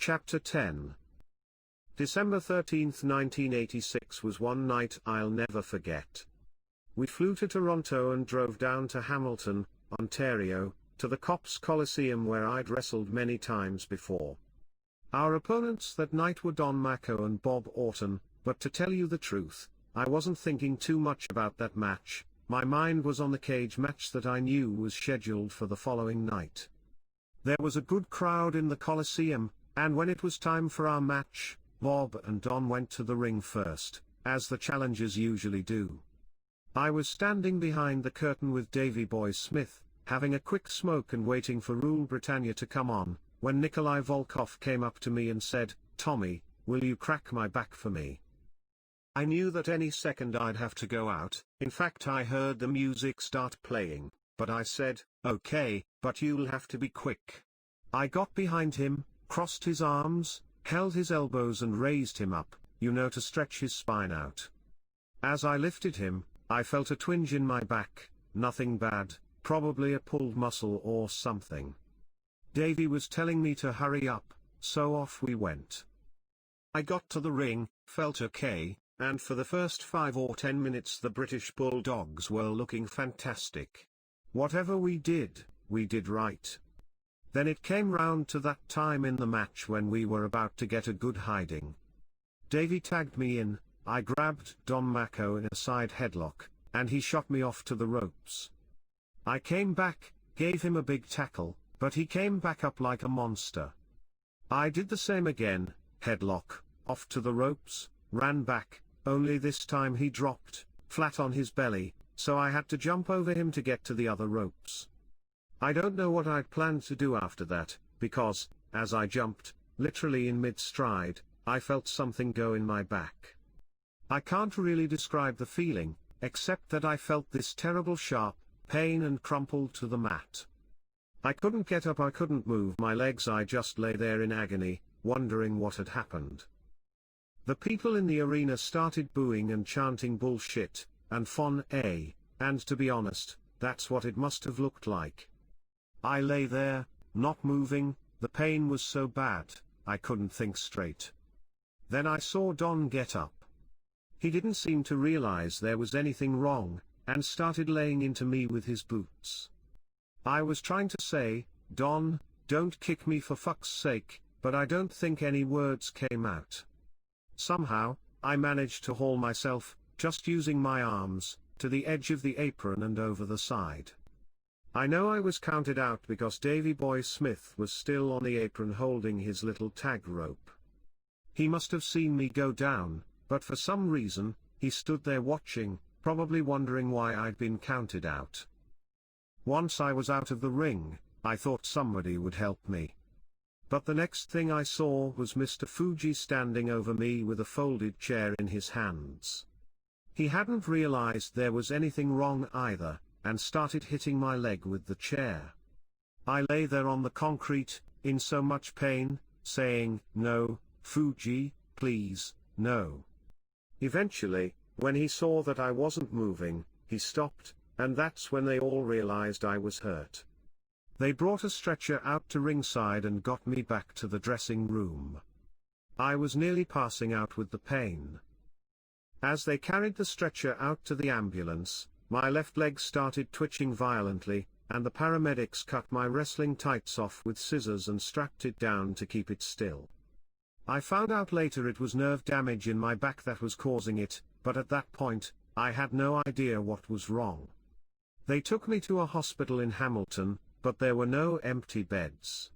Chapter 10. December 13, 1986 was one night I'll never forget. We flew to Toronto and drove down to Hamilton, Ontario, to the Cops Coliseum where I'd wrestled many times before. Our opponents that night were Don Macko and Bob Orton, but to tell you the truth, I wasn't thinking too much about that match. My mind was on the cage match that I knew was scheduled for the following night. There was a good crowd in the Coliseum, and when it was time for our match, Bob and Don went to the ring first, as the challengers usually do. I was standing behind the curtain with Davey Boy Smith, having a quick smoke and waiting for Rule Britannia to come on, when Nikolai Volkov came up to me and said, "Tommy, will you crack my back for me?" I knew that any second I'd have to go out. In fact, I heard the music start playing, but I said, "Okay, but you'll have to be quick." I got behind him, crossed his arms, held his elbows and raised him up, to stretch his spine out. As I lifted him, I felt a twinge in my back, nothing bad, probably a pulled muscle or something. Davey was telling me to hurry up, so off we went. I got to the ring, felt okay, and for the first 5 or 10 minutes the British Bulldogs were looking fantastic. Whatever we did right. Then it came round to that time in the match when we were about to get a good hiding. Davey tagged me in, I grabbed Don Macko in a side headlock, and he shot me off to the ropes. I came back, gave him a big tackle, but he came back up like a monster. I did the same again, headlock, off to the ropes, ran back, only this time he dropped, flat on his belly, so I had to jump over him to get to the other ropes. I don't know what I'd planned to do after that, because, as I jumped, literally in mid-stride, I felt something go in my back. I can't really describe the feeling, except that I felt this terrible sharp pain and crumpled to the mat. I couldn't get up, I couldn't move my legs, I just lay there in agony, wondering what had happened. The people in the arena started booing and chanting bullshit, and fun, and to be honest, that's what it must have looked like. I lay there, not moving, the pain was so bad, I couldn't think straight. Then I saw Don get up. He didn't seem to realize there was anything wrong, and started laying into me with his boots. I was trying to say, "Don, don't kick me for fuck's sake," but I don't think any words came out. Somehow, I managed to haul myself, just using my arms, to the edge of the apron and over the side. I know I was counted out because Davey Boy Smith was still on the apron holding his little tag rope. He must have seen me go down, but for some reason, he stood there watching, probably wondering why I'd been counted out. Once I was out of the ring, I thought somebody would help me. But the next thing I saw was Mr. Fuji standing over me with a folded chair in his hands. He hadn't realized there was anything wrong either, and started hitting my leg with the chair. I lay there on the concrete, in so much pain, saying, "No, Fuji, please, no." Eventually, when he saw that I wasn't moving, he stopped, and that's when they all realized I was hurt. They brought a stretcher out to ringside and got me back to the dressing room. I was nearly passing out with the pain. As they carried the stretcher out to the ambulance, my left leg started twitching violently, and the paramedics cut my wrestling tights off with scissors and strapped it down to keep it still. I found out later it was nerve damage in my back that was causing it, but at that point, I had no idea what was wrong. They took me to a hospital in Hamilton, but there were no empty beds.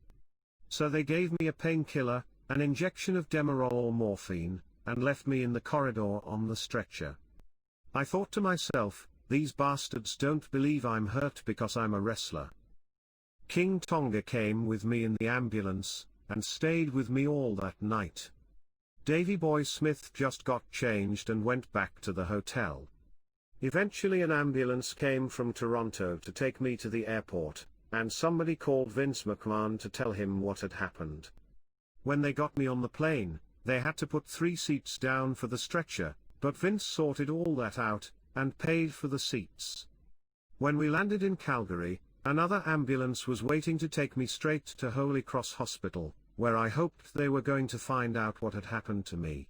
So they gave me a painkiller, an injection of Demerol or morphine, and left me in the corridor on the stretcher. I thought to myself, these bastards don't believe I'm hurt because I'm a wrestler. King Tonga came with me in the ambulance, and stayed with me all that night. Davey Boy Smith just got changed and went back to the hotel. Eventually an ambulance came from Toronto to take me to the airport, and somebody called Vince McMahon to tell him what had happened. When they got me on the plane, they had to put 3 seats down for the stretcher, but Vince sorted all that out, and paid for the seats. When we landed in Calgary, another ambulance was waiting to take me straight to Holy Cross Hospital, where I hoped they were going to find out what had happened to me.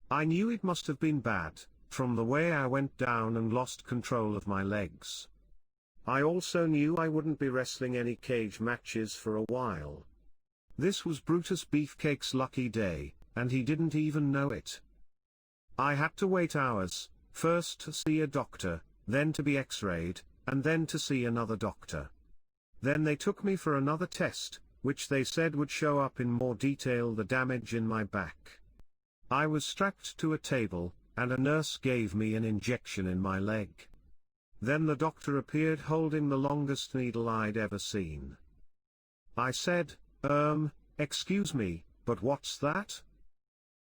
I knew it must have been bad, from the way I went down and lost control of my legs. I also knew I wouldn't be wrestling any cage matches for a while. This was Brutus Beefcake's lucky day, and he didn't even know it. I had to wait hours, first to see a doctor, then to be x-rayed, and then to see another doctor. Then they took me for another test, which they said would show up in more detail the damage in my back. I was strapped to a table, and a nurse gave me an injection in my leg. Then the doctor appeared holding the longest needle I'd ever seen. I said, excuse me, but what's that?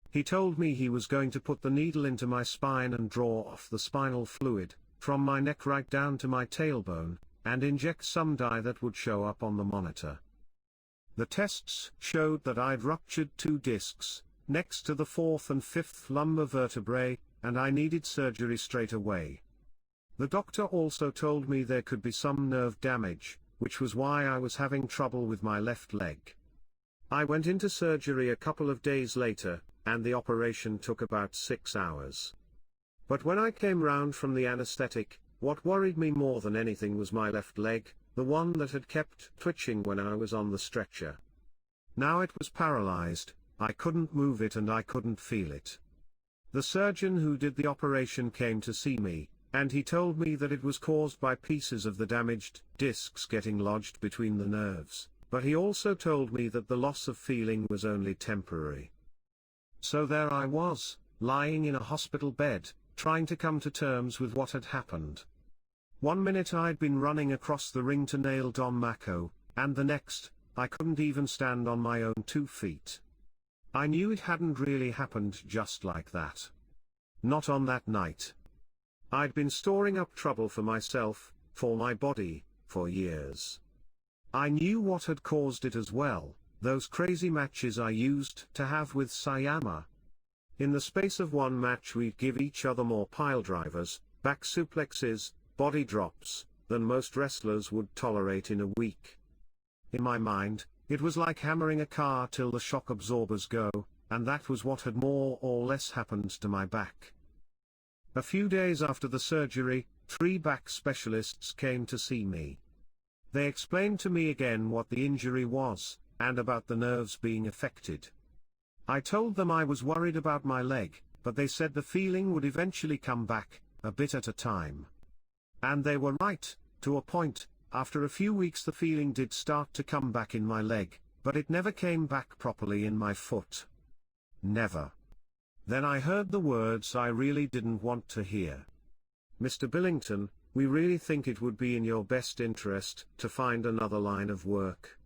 He told me he was going to put the needle into my spine and draw off the spinal fluid, from my neck right down to my tailbone, and inject some dye that would show up on the monitor. The tests showed that I'd ruptured 2 discs, next to the 4th and 5th lumbar vertebrae, and I needed surgery straight away. The doctor also told me there could be some nerve damage, which was why I was having trouble with my left leg. I went into surgery a couple of days later, and the operation took about 6 hours. But when I came round from the anesthetic, what worried me more than anything was my left leg, the one that had kept twitching when I was on the stretcher. Now it was paralyzed, I couldn't move it and I couldn't feel it. The surgeon who did the operation came to see me, and he told me that it was caused by pieces of the damaged discs getting lodged between the nerves, but he also told me that the loss of feeling was only temporary. So there I was, lying in a hospital bed, trying to come to terms with what had happened. One minute I'd been running across the ring to nail Don Mako, and the next, I couldn't even stand on my own 2 feet. I knew it hadn't really happened just like that. Not on that night. I'd been storing up trouble for myself, for my body, for years. I knew what had caused it as well, those crazy matches I used to have with Sayama. In the space of one match we'd give each other more piledrivers, back suplexes, body drops, than most wrestlers would tolerate in a week. In my mind, it was like hammering a car till the shock absorbers go, and that was what had more or less happened to my back. A few days after the surgery, 3 back specialists came to see me. They explained to me again what the injury was, and about the nerves being affected. I told them I was worried about my leg, but they said the feeling would eventually come back, a bit at a time. And they were right, to a point. After a few weeks the feeling did start to come back in my leg, but it never came back properly in my foot. Never. Then I heard the words I really didn't want to hear. Mr. Billington, we really think it would be in your best interest to find another line of work.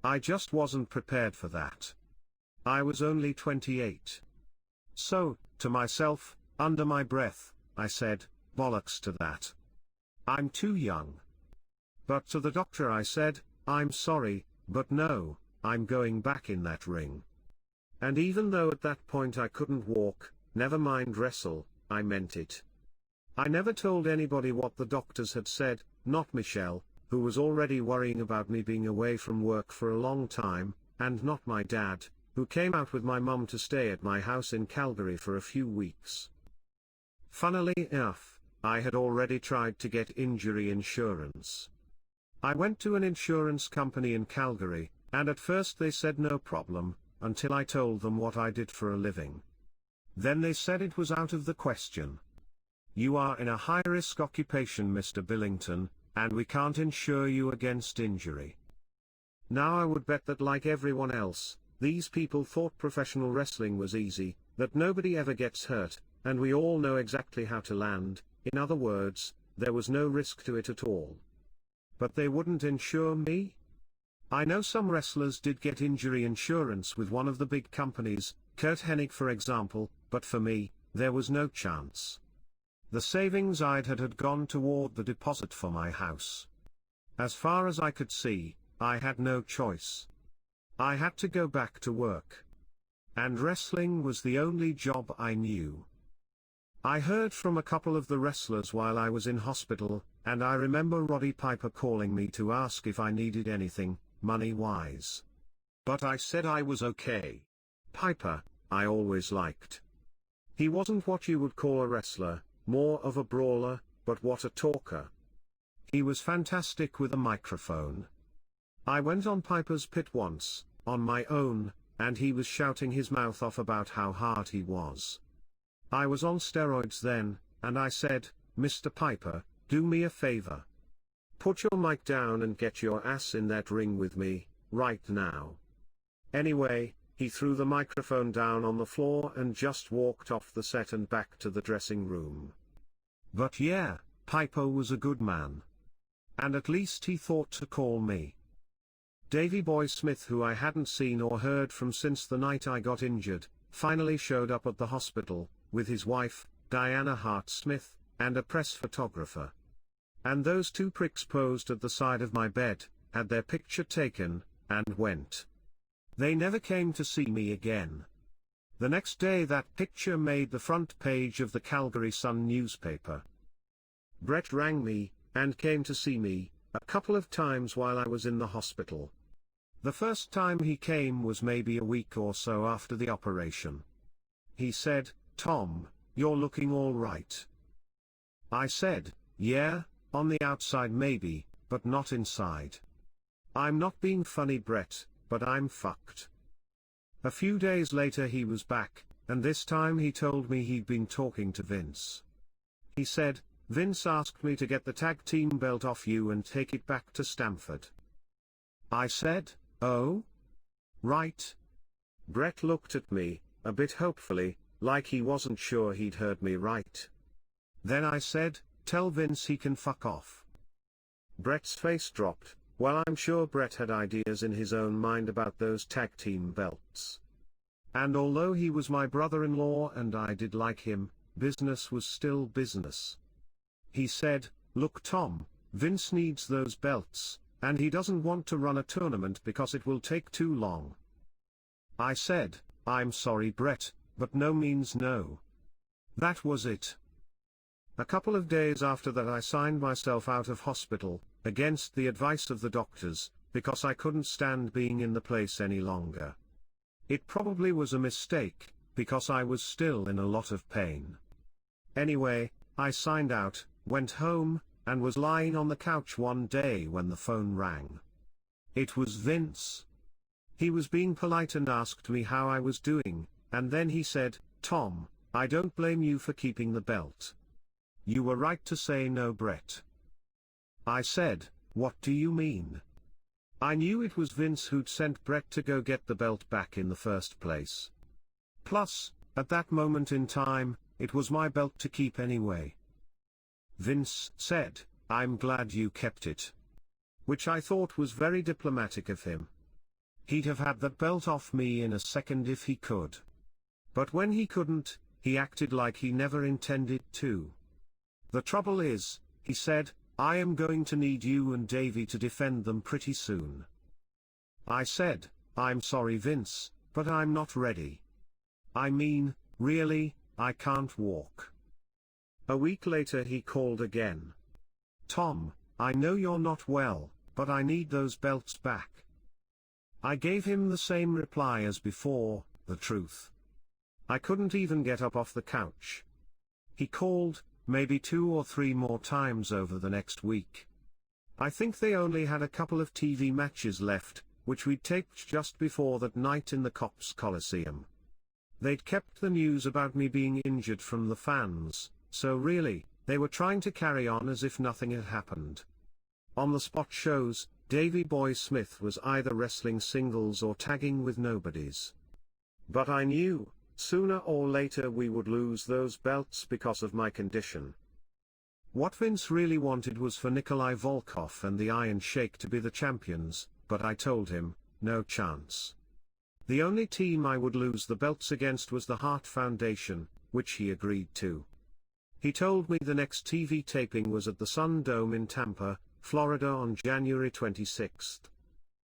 I just wasn't prepared for that. I was only 28. So, to myself, under my breath, I said, bollocks to that. I'm too young. But to the doctor I said, I'm sorry, but no, I'm going back in that ring. And even though at that point I couldn't walk, never mind wrestle, I meant it. I never told anybody what the doctors had said, not Michelle, who was already worrying about me being away from work for a long time, and not my dad, who came out with my mum to stay at my house in Calgary for a few weeks. Funnily enough, I had already tried to get injury insurance. I went to an insurance company in Calgary, and at first they said no problem, until I told them what I did for a living. Then they said it was out of the question. You are in a high-risk occupation, Mr. Billington, and we can't insure you against injury. Now I would bet that like everyone else, these people thought professional wrestling was easy, that nobody ever gets hurt, and we all know exactly how to land. In other words, there was no risk to it at all. But they wouldn't insure me? I know some wrestlers did get injury insurance with one of the big companies, Kurt Hennig for example, but for me, there was no chance. The savings I'd had gone toward the deposit for my house. As far as I could see, I had no choice. I had to go back to work. And wrestling was the only job I knew. I heard from a couple of the wrestlers while I was in hospital, and I remember Roddy Piper calling me to ask if I needed anything, money-wise. But I said I was okay. Piper, I always liked. He wasn't what you would call a wrestler, more of a brawler, but what a talker. He was fantastic with a microphone. I went on Piper's pit once, on my own, and he was shouting his mouth off about how hard he was. I was on steroids then, and I said, "Mr. Piper, do me a favor. Put your mic down and get your ass in that ring with me, right now." Anyway, he threw the microphone down on the floor and just walked off the set and back to the dressing room. But yeah, Piper was a good man. And at least he thought to call me. Davey Boy Smith, who I hadn't seen or heard from since the night I got injured, finally showed up at the hospital, with his wife, Diana Hart Smith, and a press photographer. And those two pricks posed at the side of my bed, had their picture taken, and went. They never came to see me again. The next day that picture made the front page of the Calgary Sun newspaper. Brett rang me, and came to see me, a couple of times while I was in the hospital. The first time he came was maybe a week or so after the operation. He said, "Tom, you're looking all right." I said, "Yeah, on the outside maybe, but not inside. I'm not being funny, Brett, but I'm fucked." A few days later he was back, and this time he told me he'd been talking to Vince. He said, "Vince asked me to get the tag team belt off you and take it back to Stamford." I said, "Oh? Right." Brett looked at me, a bit hopefully, like he wasn't sure he'd heard me right. Then I said, "Tell Vince he can fuck off." Brett's face dropped. Well, I'm sure Brett had ideas in his own mind about those tag team belts. And although he was my brother-in-law and I did like him, business was still business. He said, "Look, Tom, Vince needs those belts, and he doesn't want to run a tournament because it will take too long." I said, "I'm sorry, Brett, but no means no." That was it. A couple of days after that I signed myself out of hospital, against the advice of the doctors, because I couldn't stand being in the place any longer. It probably was a mistake, because I was still in a lot of pain. Anyway, I signed out, went home, and was lying on the couch one day when the phone rang. It was Vince. He was being polite and asked me how I was doing, and then he said, "Tom, I don't blame you for keeping the belt. You were right to say no, Brett." I said, "What do you mean?" I knew it was Vince who'd sent Brett to go get the belt back in the first place. Plus, at that moment in time, it was my belt to keep anyway. Vince said, "I'm glad you kept it." Which I thought was very diplomatic of him. He'd have had that belt off me in a second if he could. But when he couldn't, he acted like he never intended to. "The trouble is," he said, "I am going to need you and Davey to defend them pretty soon." I said, "I'm sorry, Vince, but I'm not ready. I mean, really, I can't walk." A week later he called again. "Tom, I know you're not well, but I need those belts back." I gave him the same reply as before, the truth. I couldn't even get up off the couch. He called, maybe 2 or 3 more times over the next week. I think they only had a couple of TV matches left, which we'd taped just before that night in the Cops Coliseum. They'd kept the news about me being injured from the fans, so really, they were trying to carry on as if nothing had happened. On the spot shows, Davey Boy Smith was either wrestling singles or tagging with nobodies. But I knew, sooner or later we would lose those belts because of my condition. What Vince really wanted was for Nikolai Volkov and the Iron Sheik to be the champions, but I told him, no chance. The only team I would lose the belts against was the Hart Foundation, which he agreed to. He told me the next TV taping was at the Sun Dome in Tampa, Florida on January 26th.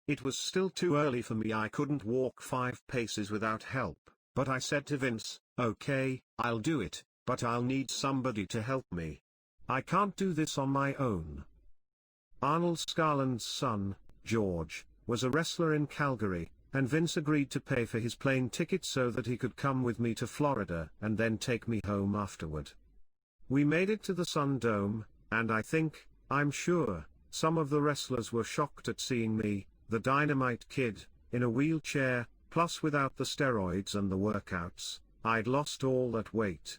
It was still too early for me. I couldn't walk 5 paces without help, but I said to Vince, "Okay, I'll do it, but I'll need somebody to help me. I can't do this on my own." Arnold Scarland's son, George, was a wrestler in Calgary, and Vince agreed to pay for his plane ticket so that he could come with me to Florida and then take me home afterward. We made it to the Sun Dome, and I'm sure, some of the wrestlers were shocked at seeing me, the Dynamite Kid, in a wheelchair, plus without the steroids and the workouts. I'd lost all that weight.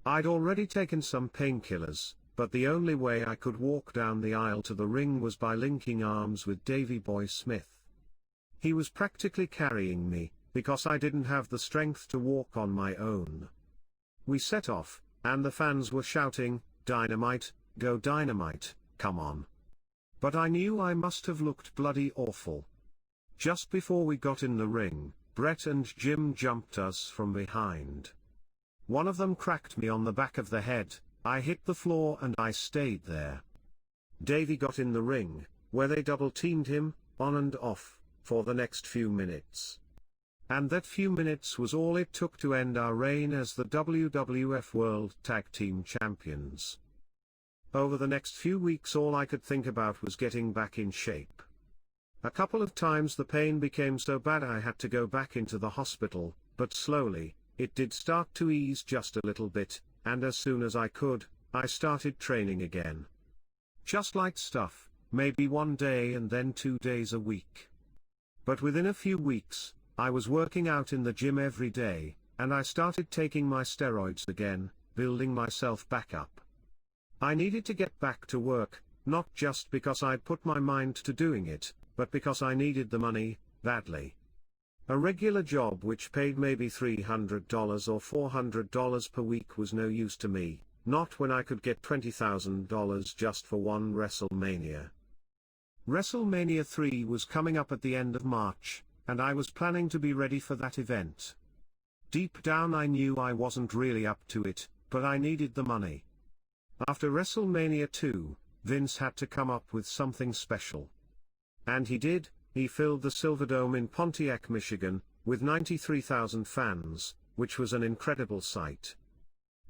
I'd already taken some painkillers, but the only way I could walk down the aisle to the ring was by linking arms with Davey Boy Smith. He was practically carrying me, because I didn't have the strength to walk on my own. We set off, and the fans were shouting, "Dynamite, go Dynamite, come on." But I knew I must have looked bloody awful. Just before we got in the ring, Brett and Jim jumped us from behind. One of them cracked me on the back of the head. I hit the floor and I stayed there. Davey got in the ring, where they double-teamed him, on and off, for the next few minutes. And that few minutes was all it took to end our reign as the WWF World Tag Team Champions. Over the next few weeks all I could think about was getting back in shape. A couple of times the pain became so bad I had to go back into the hospital, but slowly, it did start to ease just a little bit, and as soon as I could, I started training again. Just light stuff, maybe 1 day and then 2 days a week. But within a few weeks, I was working out in the gym every day, and I started taking my steroids again, building myself back up. I needed to get back to work, not just because I'd put my mind to doing it, but because I needed the money, badly. A regular job which paid maybe $300 or $400 per week was no use to me, not when I could get $20,000 just for one WrestleMania. WrestleMania 3 was coming up at the end of March, and I was planning to be ready for that event. Deep down I knew I wasn't really up to it, but I needed the money. After WrestleMania 2, Vince had to come up with something special. And he did. He filled the Silverdome in Pontiac, Michigan, with 93,000 fans, which was an incredible sight.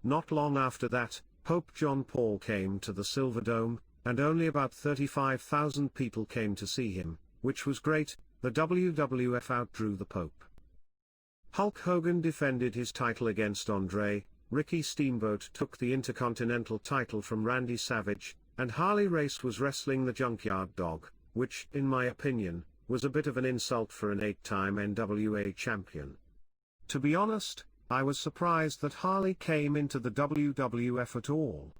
Not long after that, Pope John Paul came to the Silverdome, and only about 35,000 people came to see him, which was great. The WWF outdrew the Pope. Hulk Hogan defended his title against Andre. Ricky Steamboat took the Intercontinental title from Randy Savage, and Harley Race was wrestling the Junkyard Dog, which, in my opinion, was a bit of an insult for an 8-time NWA champion. To be honest, I was surprised that Harley came into the WWF at all.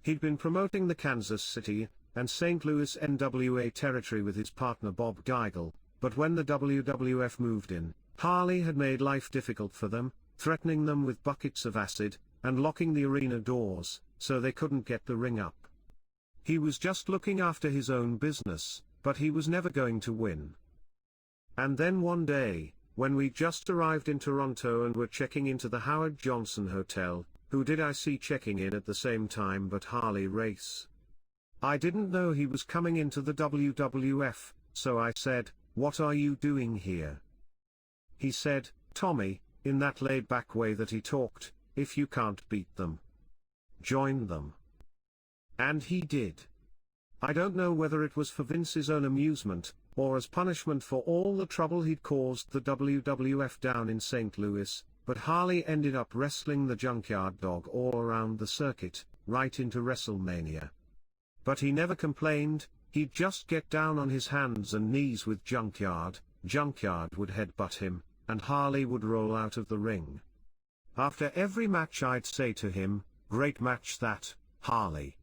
He'd been promoting the Kansas City and St. Louis NWA territory with his partner Bob Geigel, but when the WWF moved in, Harley had made life difficult for them, threatening them with buckets of acid, and locking the arena doors, so they couldn't get the ring up. He was just looking after his own business, but he was never going to win. And then one day, when we just arrived in Toronto and were checking into the Howard Johnson Hotel, who did I see checking in at the same time but Harley Race? I didn't know he was coming into the WWF, so I said, "What are you doing here?" He said, "Tommy," in that laid-back way that he talked, "if you can't beat them, join them." And he did. I don't know whether it was for Vince's own amusement, or as punishment for all the trouble he'd caused the WWF down in St. Louis, but Harley ended up wrestling the Junkyard Dog all around the circuit, right into WrestleMania. But he never complained. He'd just get down on his hands and knees with Junkyard would headbutt him, and Harley would roll out of the ring. After every match I'd say to him, "Great match that, Harley."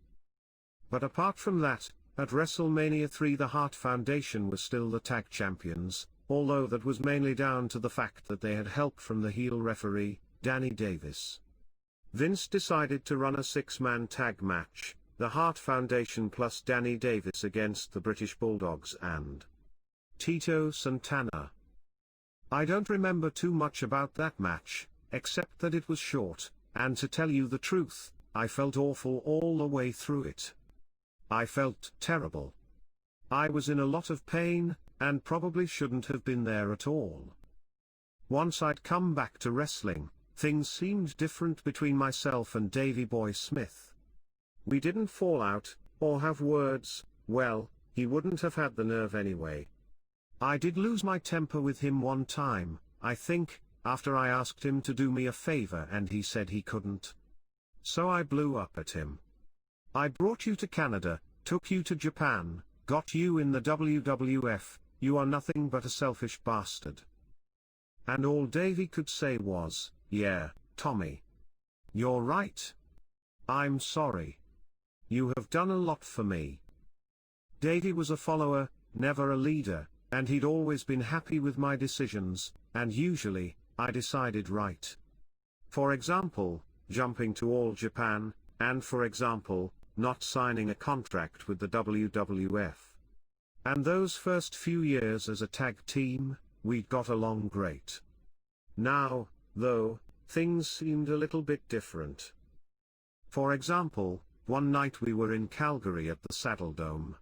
But apart from that, at WrestleMania 3 the Hart Foundation was still the tag champions, although that was mainly down to the fact that they had help from the heel referee, Danny Davis. Vince decided to run a 6-man tag match, the Hart Foundation plus Danny Davis against the British Bulldogs and Tito Santana. I don't remember too much about that match, except that it was short, and to tell you the truth, I felt awful all the way through it. I felt terrible. I was in a lot of pain, and probably shouldn't have been there at all. Once I'd come back to wrestling, things seemed different between myself and Davey Boy Smith. We didn't fall out, or have words. Well, he wouldn't have had the nerve anyway. I did lose my temper with him one time, I think, after I asked him to do me a favor and he said he couldn't. So I blew up at him. I brought you to Canada, took you to Japan, got you in the WWF, you are nothing but a selfish bastard. And all Davey could say was, yeah, Tommy. You're right. I'm sorry. You have done a lot for me. Davey was a follower, never a leader, and he'd always been happy with my decisions, and usually, I decided right. For example, jumping to All Japan, and for example, not signing a contract with the WWF. And those first few years as a tag team, we got along great. Now, though, things seemed a little bit different. For example, one night we were in Calgary at the Saddle Dome.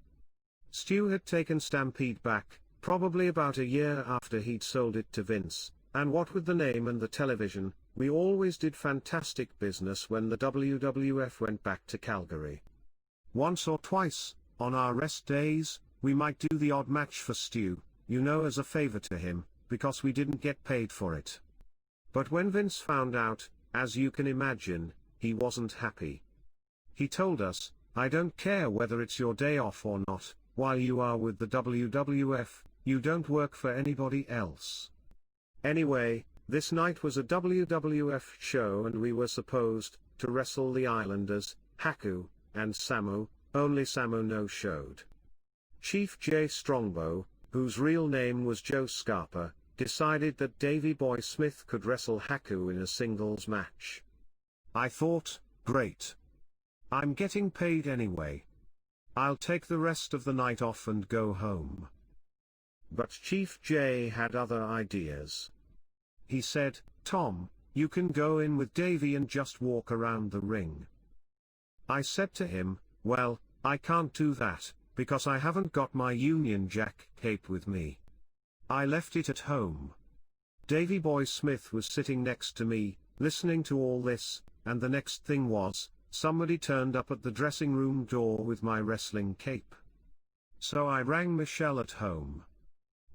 Stu had taken Stampede back, probably about a year after he'd sold it to Vince, and what with the name and the television, we always did fantastic business when the WWF went back to Calgary. Once or twice, on our rest days, we might do the odd match for Stu, as a favor to him, because we didn't get paid for it. But when Vince found out, as you can imagine, he wasn't happy. He told us, I don't care whether it's your day off or not, while you are with the WWF, you don't work for anybody else. Anyway, this night was a WWF show and we were supposed to wrestle the Islanders, Haku, and Samu, only Samu no-showed. Chief J. Strongbow, whose real name was Joe Scarpa, decided that Davey Boy Smith could wrestle Haku in a singles match. I thought, great. I'm getting paid anyway. I'll take the rest of the night off and go home. But Chief J had other ideas. He said, Tom, you can go in with Davey and just walk around the ring. I said to him, well, I can't do that, because I haven't got my Union Jack cape with me. I left it at home. Davey Boy Smith was sitting next to me, listening to all this, and the next thing was, somebody turned up at the dressing room door with my wrestling cape. So I rang Michelle at home.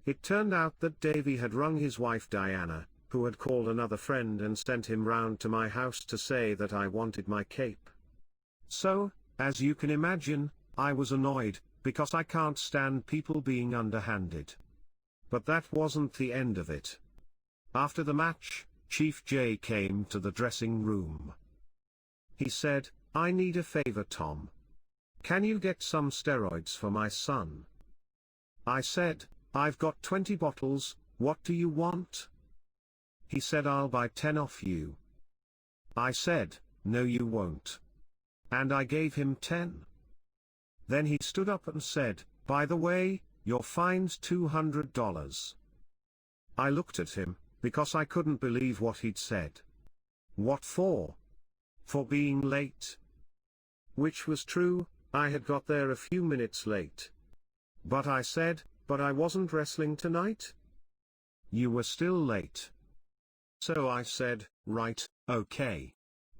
It turned out that Davey had rung his wife Diana, who had called another friend and sent him round to my house to say that I wanted my cape. So, as you can imagine, I was annoyed, because I can't stand people being underhanded. But that wasn't the end of it. After the match, Chief J came to the dressing room. He said, I need a favor, Tom. Can you get some steroids for my son? I said, I've got 20 bottles, what do you want? He said, I'll buy 10 off you. I said, no you won't. And I gave him 10. Then he stood up and said, by the way, you're fined $200. I looked at him, because I couldn't believe what he'd said. What for? For being late. Which was true, I had got there a few minutes late. But I said, but I wasn't wrestling tonight? You were still late. So I said, right, okay.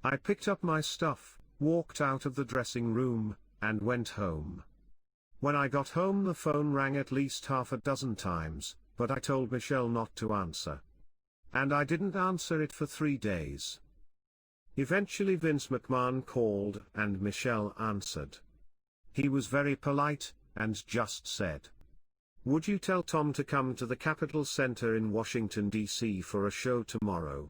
I picked up my stuff, walked out of the dressing room, and went home. When I got home the phone rang at least half a dozen times, but I told Michelle not to answer. And I didn't answer it for 3 days. Eventually Vince McMahon called and Michelle answered. He was very polite, and just said, would you tell Tom to come to the Capitol Center in Washington, D.C. for a show tomorrow?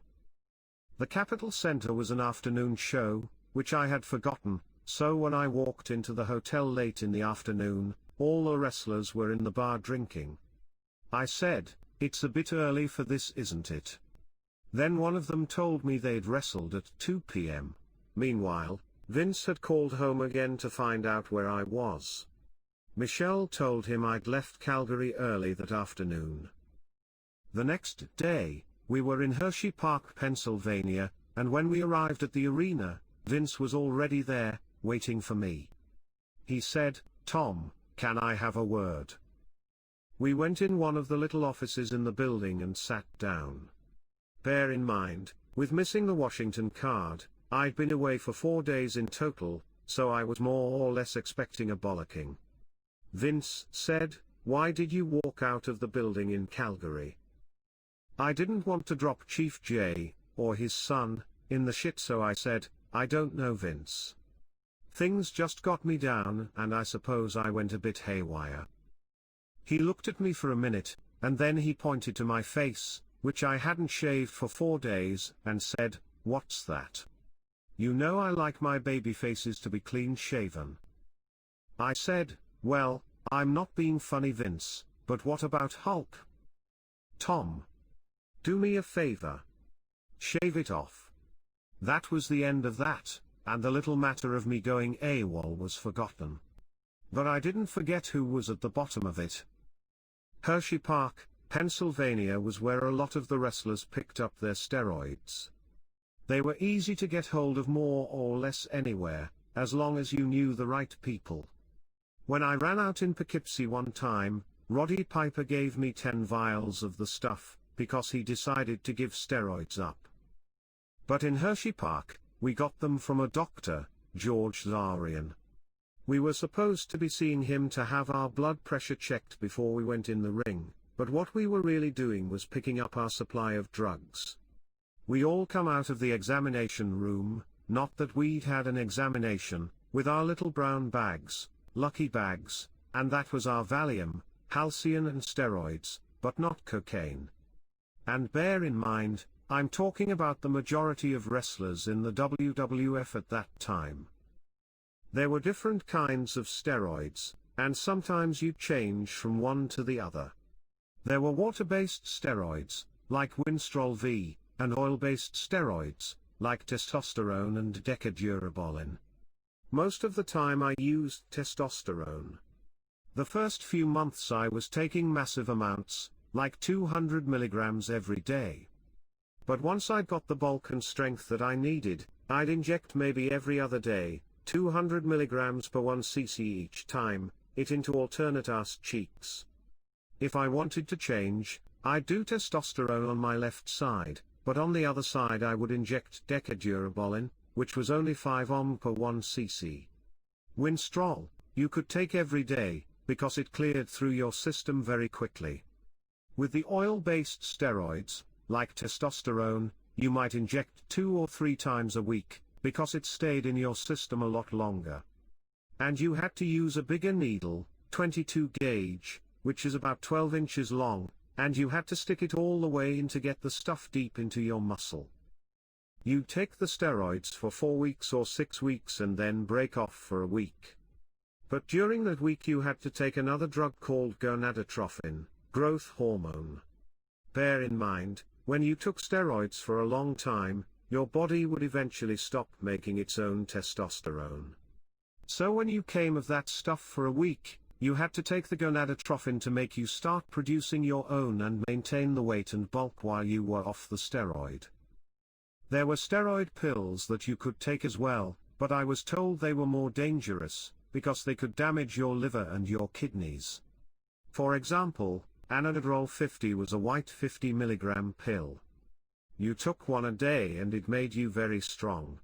The Capitol Center was an afternoon show, which I had forgotten, so when I walked into the hotel late in the afternoon, all the wrestlers were in the bar drinking. I said, it's a bit early for this, isn't it? Then one of them told me they'd wrestled at 2 p.m. Meanwhile, Vince had called home again to find out where I was. Michelle told him I'd left Calgary early that afternoon. The next day, we were in Hershey Park, Pennsylvania, and when we arrived at the arena, Vince was already there, waiting for me. He said, Tom, can I have a word? We went in one of the little offices in the building and sat down. Bear in mind, with missing the Washington card, I'd been away for 4 days in total, so I was more or less expecting a bollocking. Vince said, why did you walk out of the building in Calgary? I didn't want to drop Chief J, or his son, in the shit, so I said, I don't know, Vince. Things just got me down and I suppose I went a bit haywire. He looked at me for a minute, and then he pointed to my face, which I hadn't shaved for 4 days, and said, what's that? You know I like my baby faces to be clean shaven. I said, well, I'm not being funny, Vince, but what about Hulk? Tom. Do me a favor. Shave it off. That was the end of that, and the little matter of me going AWOL was forgotten. But I didn't forget who was at the bottom of it. Hershey Park, Pennsylvania was where a lot of the wrestlers picked up their steroids. They were easy to get hold of more or less anywhere, as long as you knew the right people. When I ran out in Poughkeepsie one time, Roddy Piper gave me 10 vials of the stuff, because he decided to give steroids up. But in Hershey Park, we got them from a doctor, George Zarian. We were supposed to be seeing him to have our blood pressure checked before we went in the ring, but what we were really doing was picking up our supply of drugs. We all come out of the examination room, not that we'd had an examination, with our little brown bags, lucky bags, and that was our Valium, Halcion and steroids, but not cocaine. And bear in mind, I'm talking about the majority of wrestlers in the WWF at that time. There were different kinds of steroids, and sometimes you change from one to the other. There were water-based steroids, like Winstrol V, and oil-based steroids, like testosterone and decadurabolin. Most of the time I used testosterone. The first few months I was taking massive amounts, like 200 milligrams every day. But once I'd got the bulk and strength that I needed, I'd inject maybe every other day, 200 milligrams per 1 cc each time, it into alternate ass cheeks. If I wanted to change, I'd do testosterone on my left side, but on the other side I would inject decadurabolin, which was only 5 ohm per 1 cc. Winstrol, you could take every day, because it cleared through your system very quickly. With the oil-based steroids, like testosterone, you might inject 2 or 3 times a week, because it stayed in your system a lot longer. And you had to use a bigger needle, 22 gauge, which is about 12 inches long, and you had to stick it all the way in to get the stuff deep into your muscle. You'd take the steroids for 4 weeks or 6 weeks and then break off for a week. But during that week you had to take another drug called gonadotrophin, growth hormone. Bear in mind, when you took steroids for a long time, your body would eventually stop making its own testosterone. So when you came of that stuff for a week, you had to take the gonadotrophin to make you start producing your own and maintain the weight and bulk while you were off the steroid. There were steroid pills that you could take as well, but I was told they were more dangerous, because they could damage your liver and your kidneys. For example, Anadrol 50 was a white 50 milligram pill. You took one a day and it made you very strong.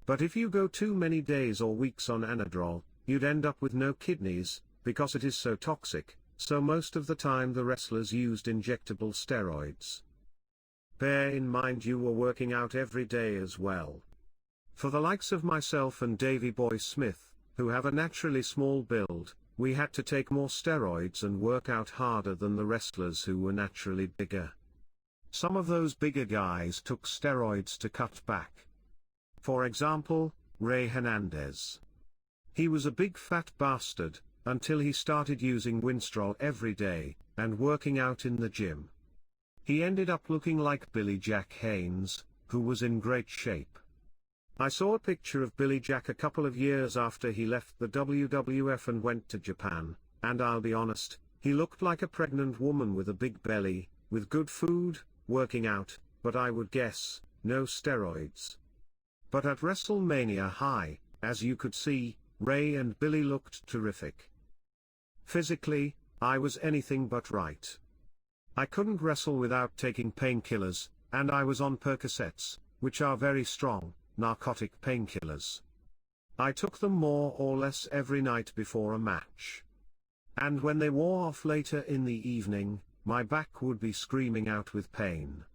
But if you go too many days or weeks on Anadrol, you'd end up with no kidneys, because it is so toxic, so most of the time the wrestlers used injectable steroids. Bear in mind you were working out every day as well. For the likes of myself and Davey Boy Smith, who have a naturally small build, we had to take more steroids and work out harder than the wrestlers who were naturally bigger. Some of those bigger guys took steroids to cut back. For example, Ray Hernandez. He was a big fat bastard, until he started using Winstrol every day, and working out in the gym. He ended up looking like Billy Jack Haynes, who was in great shape. I saw a picture of Billy Jack a couple of years after he left the WWF and went to Japan, and I'll be honest, he looked like a pregnant woman with a big belly, with good food, working out, but I would guess, no steroids. But at WrestleMania High, as you could see, Ray and Billy looked terrific. Physically, I was anything but right. I couldn't wrestle without taking painkillers, and I was on Percocets, which are very strong, narcotic painkillers. I took them more or less every night before a match. And when they wore off later in the evening, my back would be screaming out with pain.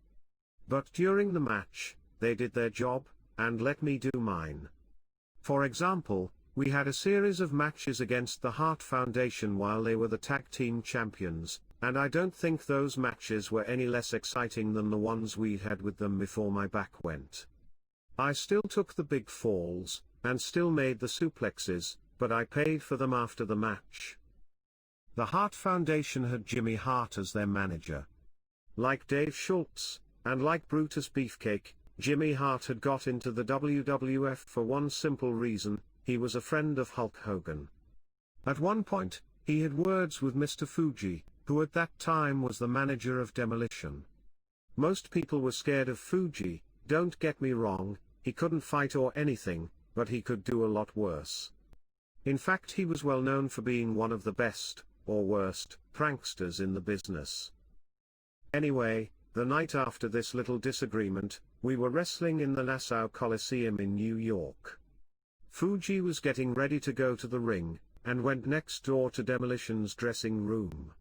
But during the match, they did their job, and let me do mine. For example, we had a series of matches against the Hart Foundation while they were the tag team champions, and I don't think those matches were any less exciting than the ones we had with them before my back went. I still took the big falls, and still made the suplexes, but I paid for them after the match. The Hart Foundation had Jimmy Hart as their manager. Like Dave Schultz, and like Brutus Beefcake, Jimmy Hart had got into the WWF for one simple reason: he was a friend of Hulk Hogan. At one point, he had words with Mr. Fuji, who at that time was the manager of Demolition. Most people were scared of Fuji, don't get me wrong, he couldn't fight or anything, but he could do a lot worse. In fact, he was well known for being one of the best, or worst, pranksters in the business. Anyway, the night after this little disagreement, we were wrestling in the Nassau Coliseum in New York. Fuji was getting ready to go to the ring, and went next door to Demolition's dressing room.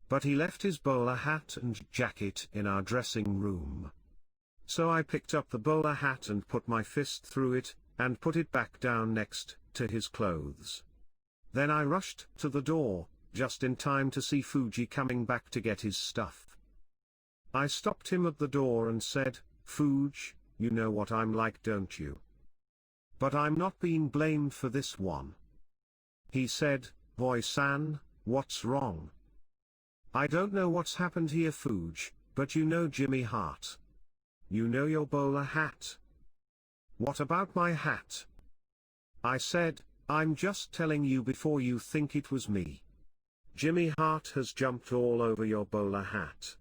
But he left his bowler hat and jacket in our dressing room. So I picked up the bowler hat and put my fist through it, and put it back down next to his clothes. Then I rushed to the door, just in time to see Fuji coming back to get his stuff. I stopped him at the door and said, "Fuji, you know what I'm like, don't you? But I'm not being blamed for this one." He said, "Boy-san, what's wrong?" "I don't know what's happened here, Fuji, but you know Jimmy Hart. You know your bowler hat." "What about my hat?" I said, "I'm just telling you before you think it was me. Jimmy Hart has jumped all over your bowler hat."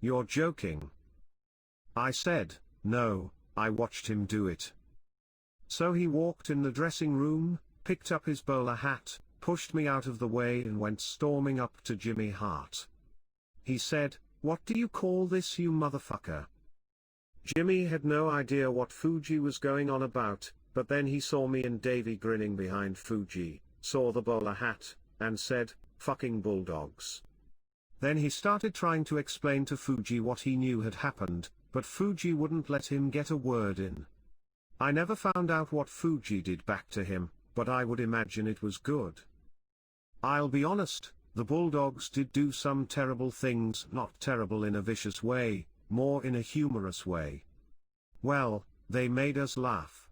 "You're joking." I said, "No, I watched him do it." So he walked in the dressing room, picked up his bowler hat, pushed me out of the way and went storming up to Jimmy Hart. He said, "What do you call this, you motherfucker?" Jimmy had no idea what Fuji was going on about, but then he saw me and Davey grinning behind Fuji, saw the bowler hat, and said, "Fucking bulldogs." Then he started trying to explain to Fuji what he knew had happened, but Fuji wouldn't let him get a word in. I never found out what Fuji did back to him, but I would imagine it was good. I'll be honest, the Bulldogs did do some terrible things, not terrible in a vicious way, more in a humorous way. Well, they made us laugh.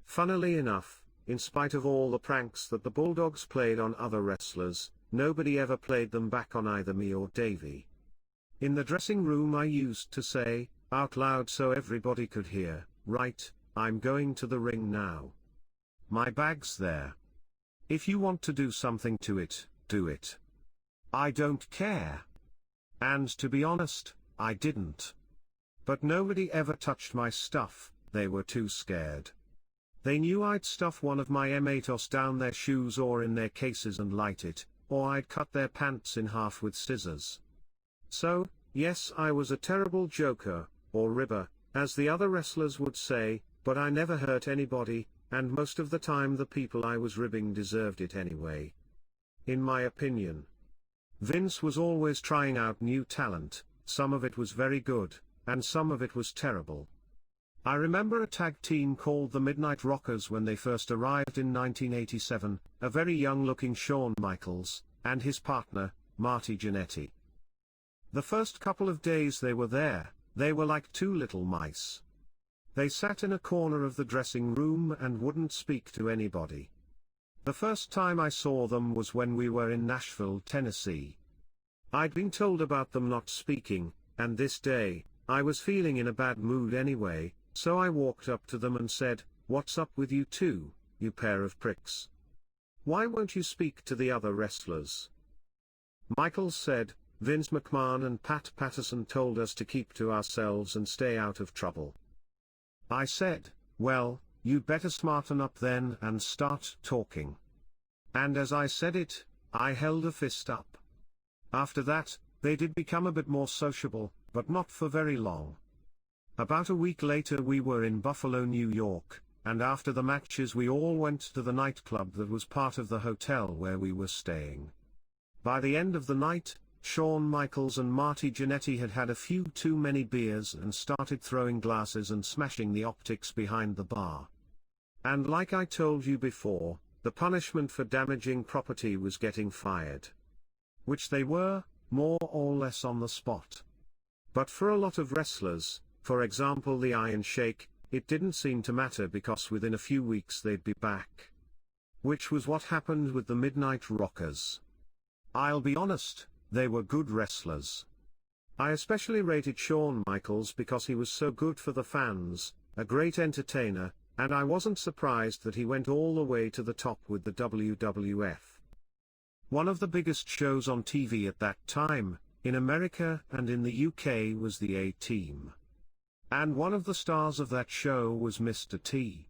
Funnily enough, in spite of all the pranks that the Bulldogs played on other wrestlers, nobody ever played them back on either me or Davey. In the dressing room I used to say, out loud so everybody could hear, "Right, I'm going to the ring now. My bag's there. If you want to do something to it, do it. I don't care." And to be honest, I didn't. But nobody ever touched my stuff, they were too scared. They knew I'd stuff one of my M8os down their shoes or in their cases and light it, or I'd cut their pants in half with scissors. So, yes, I was a terrible joker, or ribber, as the other wrestlers would say, but I never hurt anybody, and most of the time the people I was ribbing deserved it anyway. In my opinion. Vince was always trying out new talent, some of it was very good, and some of it was terrible. I remember a tag team called the Midnight Rockers when they first arrived in 1987, a very young-looking Shawn Michaels, and his partner, Marty Jannetty. The first couple of days they were there, they were like two little mice. They sat in a corner of the dressing room and wouldn't speak to anybody. The first time I saw them was when we were in Nashville, Tennessee. I'd been told about them not speaking, and this day, I was feeling in a bad mood anyway, so I walked up to them and said, "What's up with you two, you pair of pricks? Why won't you speak to the other wrestlers?" Michaels said, "Vince McMahon and Pat Patterson told us to keep to ourselves and stay out of trouble." I said, "Well, you'd better smarten up then and start talking." And as I said it, I held a fist up. After that, they did become a bit more sociable, but not for very long. About a week later we were in Buffalo, New York, and after the matches we all went to the nightclub that was part of the hotel where we were staying. By the end of the night, Shawn Michaels and Marty Jannetty had had a few too many beers and started throwing glasses and smashing the optics behind the bar. And like I told you before, the punishment for damaging property was getting fired. Which they were, more or less on the spot. But for a lot of wrestlers, for example the Iron Sheik, it didn't seem to matter because within a few weeks they'd be back. Which was what happened with the Midnight Rockers. I'll be honest, they were good wrestlers. I especially rated Shawn Michaels because he was so good for the fans, a great entertainer, and I wasn't surprised that he went all the way to the top with the WWF. One of the biggest shows on TV at that time, in America and in the UK, was the A-Team. And one of the stars of that show was Mr. T.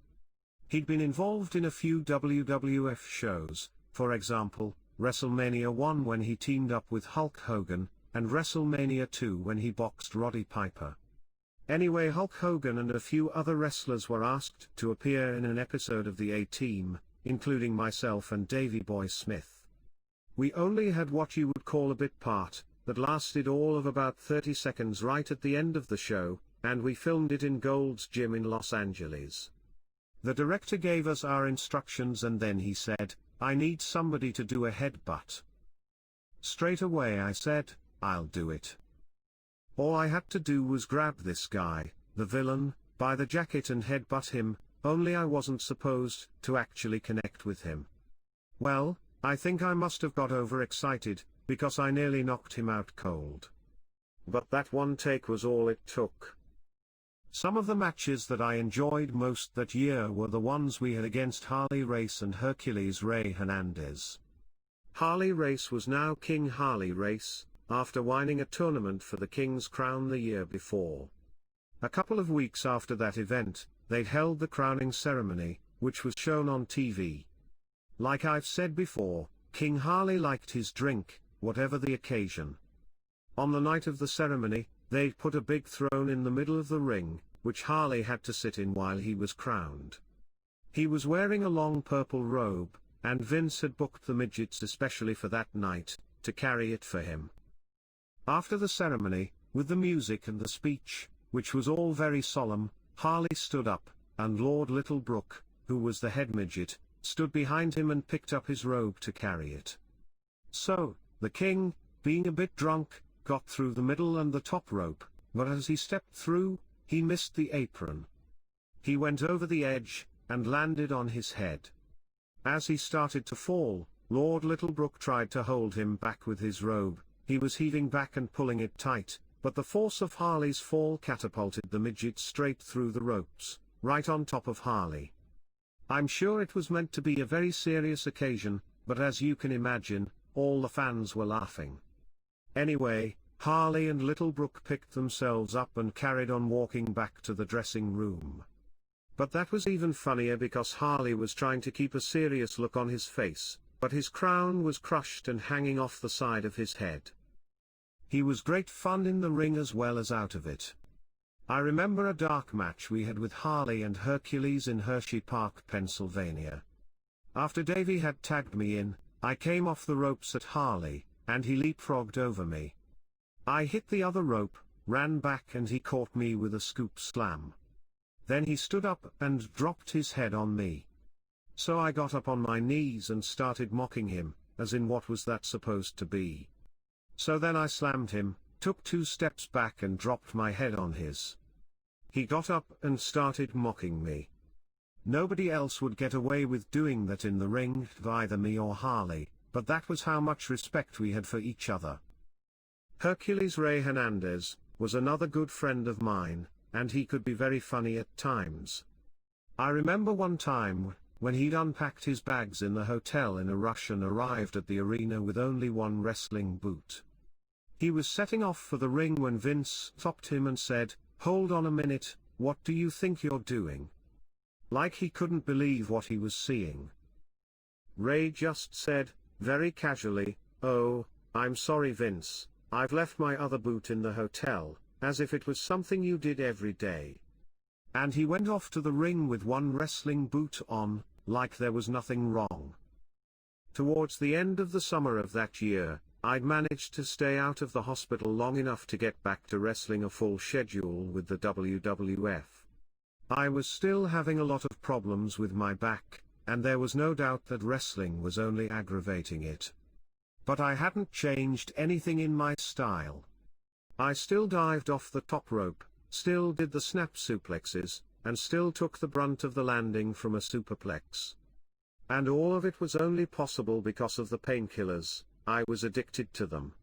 He'd been involved in a few WWF shows, for example, WrestleMania 1 when he teamed up with Hulk Hogan, and WrestleMania 2 when he boxed Roddy Piper. Anyway, Hulk Hogan and a few other wrestlers were asked to appear in an episode of the A-Team, including myself and Davey Boy Smith. We only had what you would call a bit part, that lasted all of about 30 seconds right at the end of the show, and we filmed it in Gold's Gym in Los Angeles. The director gave us our instructions and then he said, "I need somebody to do a headbutt." Straight away I said, "I'll do it." All I had to do was grab this guy, the villain, by the jacket and headbutt him, only I wasn't supposed to actually connect with him. Well, I think I must have got overexcited, because I nearly knocked him out cold. But that one take was all it took. Some of the matches that I enjoyed most that year were the ones we had against Harley Race and Hercules Ray Hernandez. Harley Race was now King Harley Race, after winning a tournament for the King's Crown the year before. A couple of weeks after that event, they'd held the crowning ceremony, which was shown on TV. Like I've said before, King Harley liked his drink, whatever the occasion. On the night of the ceremony, they'd put a big throne in the middle of the ring, which Harley had to sit in while he was crowned. He was wearing a long purple robe, and Vince had booked the midgets especially for that night, to carry it for him. After the ceremony, with the music and the speech, which was all very solemn, Harley stood up, and Lord Littlebrook, who was the head midget, stood behind him and picked up his robe to carry it. So, the king, being a bit drunk, got through the middle and the top rope, but as he stepped through, he missed the apron. He went over the edge, and landed on his head. As he started to fall, Lord Littlebrook tried to hold him back with his robe. He was heaving back and pulling it tight, but the force of Harley's fall catapulted the midget straight through the ropes, right on top of Harley. I'm sure it was meant to be a very serious occasion, but as you can imagine, all the fans were laughing. Anyway, Harley and Littlebrook picked themselves up and carried on walking back to the dressing room. But that was even funnier because Harley was trying to keep a serious look on his face, but his crown was crushed and hanging off the side of his head. He was great fun in the ring as well as out of it. I remember a dark match we had with Harley and Hercules in Hershey Park, Pennsylvania. After Davey had tagged me in, I came off the ropes at Harley, and he leapfrogged over me. I hit the other rope, ran back and he caught me with a scoop slam. Then he stood up and dropped his head on me. So I got up on my knees and started mocking him, as in what was that supposed to be? So then I slammed him, took 2 steps back and dropped my head on his. He got up and started mocking me. Nobody else would get away with doing that in the ring, either me or Harley, but that was how much respect we had for each other. Hercules Ray Hernandez was another good friend of mine, and he could be very funny at times. I remember one time, when he'd unpacked his bags in the hotel in a rush and arrived at the arena with only one wrestling boot. He was setting off for the ring when Vince stopped him and said, "Hold on a minute, what do you think you're doing?" Like he couldn't believe what he was seeing. Ray just said, very casually, "Oh, I'm sorry Vince, I've left my other boot in the hotel," as if it was something you did every day. And he went off to the ring with one wrestling boot on, like there was nothing wrong. Towards the end of the summer of that year, I'd managed to stay out of the hospital long enough to get back to wrestling a full schedule with the WWF. I was still having a lot of problems with my back, and there was no doubt that wrestling was only aggravating it. But I hadn't changed anything in my style. I still dived off the top rope, still did the snap suplexes, and still took the brunt of the landing from a superplex. And all of it was only possible because of the painkillers. I was addicted to them.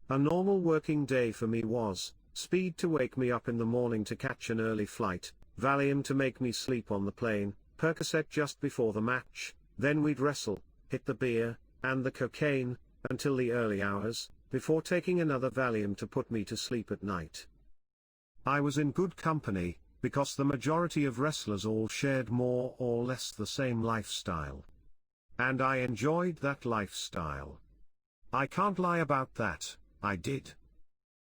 A normal working day for me was, speed to wake me up in the morning to catch an early flight, Valium to make me sleep on the plane, Percocet just before the match, then we'd wrestle, hit the beer, and the cocaine, until the early hours, before taking another Valium to put me to sleep at night. I was in good company, because the majority of wrestlers all shared more or less the same lifestyle. And I enjoyed that lifestyle. I can't lie about that, I did.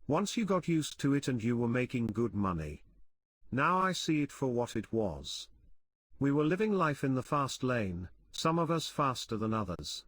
Once you got used to it and you were making good money. Now I see it for what it was. We were living life in the fast lane, some of us faster than others.